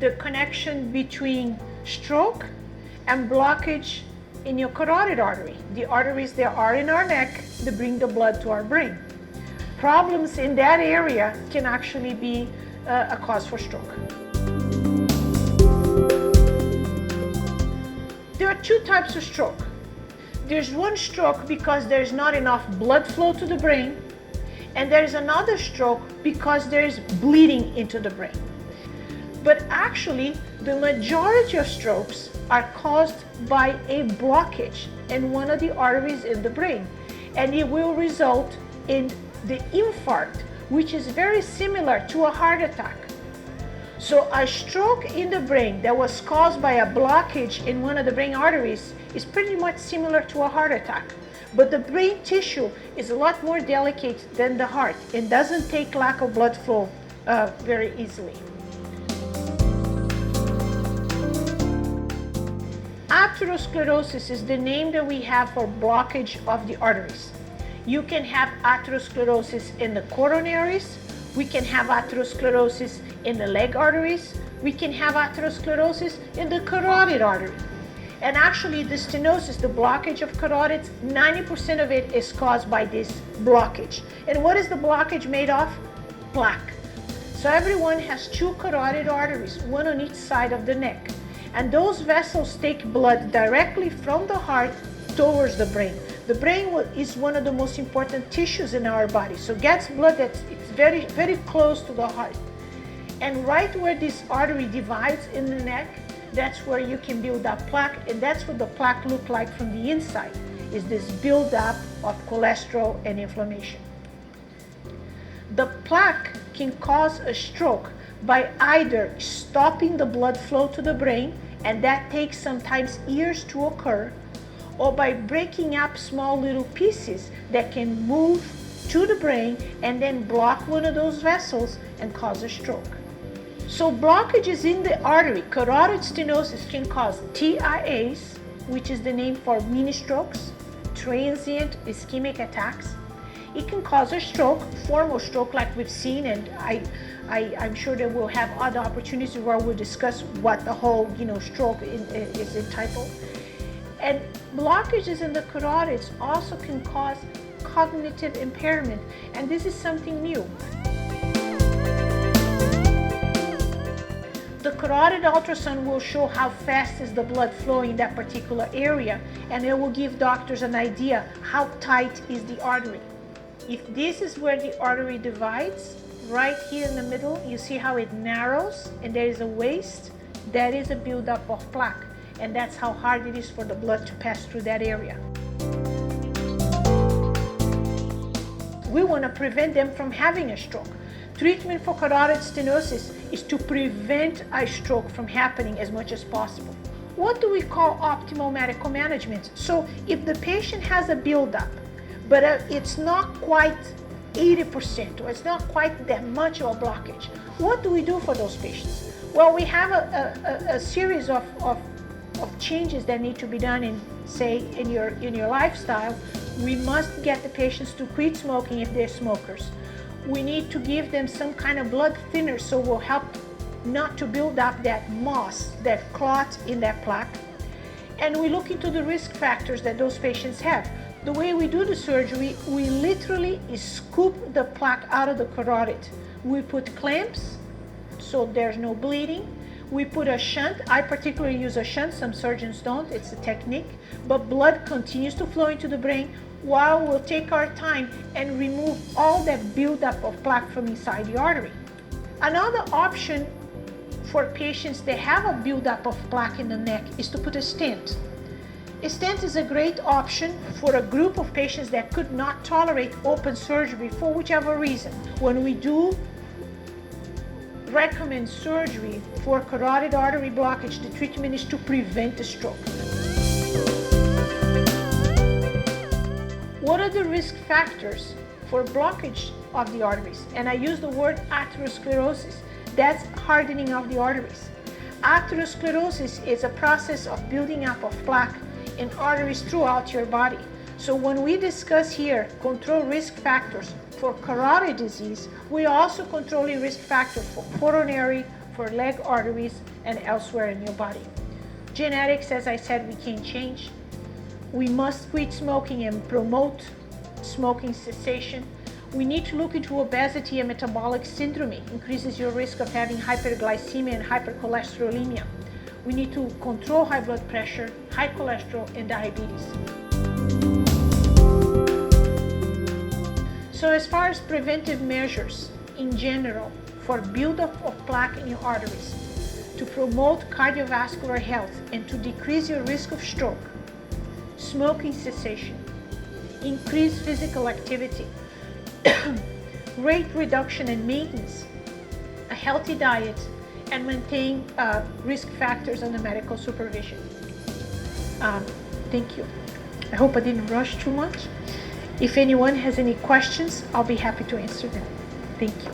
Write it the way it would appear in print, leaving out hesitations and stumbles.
the connection between stroke and blockage in your carotid artery. The arteries that are in our neck that bring the blood to our brain. Problems in that area can actually be a cause for stroke. There are two types of stroke. There's one stroke because there's not enough blood flow to the brain, and there's another stroke because there's bleeding into the brain. But actually, the majority of strokes are caused by a blockage in one of the arteries in the brain, and it will result in the infarct, which is very similar to a heart attack. So a stroke in the brain that was caused by a blockage in one of the brain arteries is pretty much similar to a heart attack. But the brain tissue is a lot more delicate than the heart and doesn't take lack of blood flow very easily. Atherosclerosis is the name that we have for blockage of the arteries. You can have atherosclerosis in the coronaries. We can have atherosclerosis in the leg arteries. We can have atherosclerosis in the carotid artery. And actually the stenosis, the blockage of carotids, 90% of it is caused by this blockage. And what is the blockage made of? Plaque. So everyone has two carotid arteries, one on each side of the neck. And those vessels take blood directly from the heart towards the brain. The brain is one of the most important tissues in our body. So it gets blood that's very, very close to the heart. And right where this artery divides in the neck, that's where you can build up plaque, and that's what the plaque looks like from the inside, is this buildup of cholesterol and inflammation. The plaque can cause a stroke by either stopping the blood flow to the brain, and that takes sometimes years to occur, or by breaking up small little pieces that can move to the brain and then block one of those vessels and cause a stroke. So blockages in the artery, carotid stenosis, can cause TIAs, which is the name for mini strokes, transient ischemic attacks. It can cause a stroke, formal stroke like we've seen, and I'm sure that we'll have other opportunities where we'll discuss what the whole stroke is entitled. And blockages in the carotids also can cause cognitive impairment, and this is something new. The carotid ultrasound will show how fast is the blood flowing in that particular area, and it will give doctors an idea how tight is the artery. If this is where the artery divides, right here in the middle, you see how it narrows and there is a waste, that is a buildup of plaque, and that's how hard it is for the blood to pass through that area. We want to prevent them from having a stroke. Treatment for carotid stenosis is to prevent a stroke from happening as much as possible. What do we call optimal medical management? So if the patient has a buildup, but it's not quite 80%, or it's not quite that much of a blockage, what do we do for those patients? Well, we have a series of changes that need to be done in your lifestyle. We must get the patients to quit smoking if they're smokers. We need to give them some kind of blood thinner so we'll help not to build up that moss, that clot in that plaque. And we look into the risk factors that those patients have. The way we do the surgery, we literally scoop the plaque out of the carotid. We put clamps so there's no bleeding. We put a shunt. I particularly use a shunt, some surgeons don't, it's a technique, but blood continues to flow into the brain while we'll take our time and remove all that buildup of plaque from inside the artery. Another option for patients that have a buildup of plaque in the neck is to put a stent. A stent is a great option for a group of patients that could not tolerate open surgery for whichever reason. When we do recommend surgery for carotid artery blockage, the treatment is to prevent a stroke. What are the risk factors for blockage of the arteries? And I use the word atherosclerosis. That's hardening of the arteries. Atherosclerosis is a process of building up of plaque in arteries throughout your body. So when we discuss here control risk factors for carotid disease, we also control risk factors for coronary, for leg arteries, and elsewhere in your body. Genetics, as I said, we can't change. We must quit smoking and promote smoking cessation. We need to look into obesity and metabolic syndrome. Increases your risk of having hyperglycemia and hypercholesterolemia. We need to control high blood pressure, high cholesterol, and diabetes. So as far as preventive measures in general for buildup of plaque in your arteries, to promote cardiovascular health and to decrease your risk of stroke, smoking cessation, increase physical activity, weight reduction and maintenance, a healthy diet, and maintain risk factors under medical supervision. Thank you. I hope I didn't rush too much. If anyone has any questions, I'll be happy to answer them. Thank you.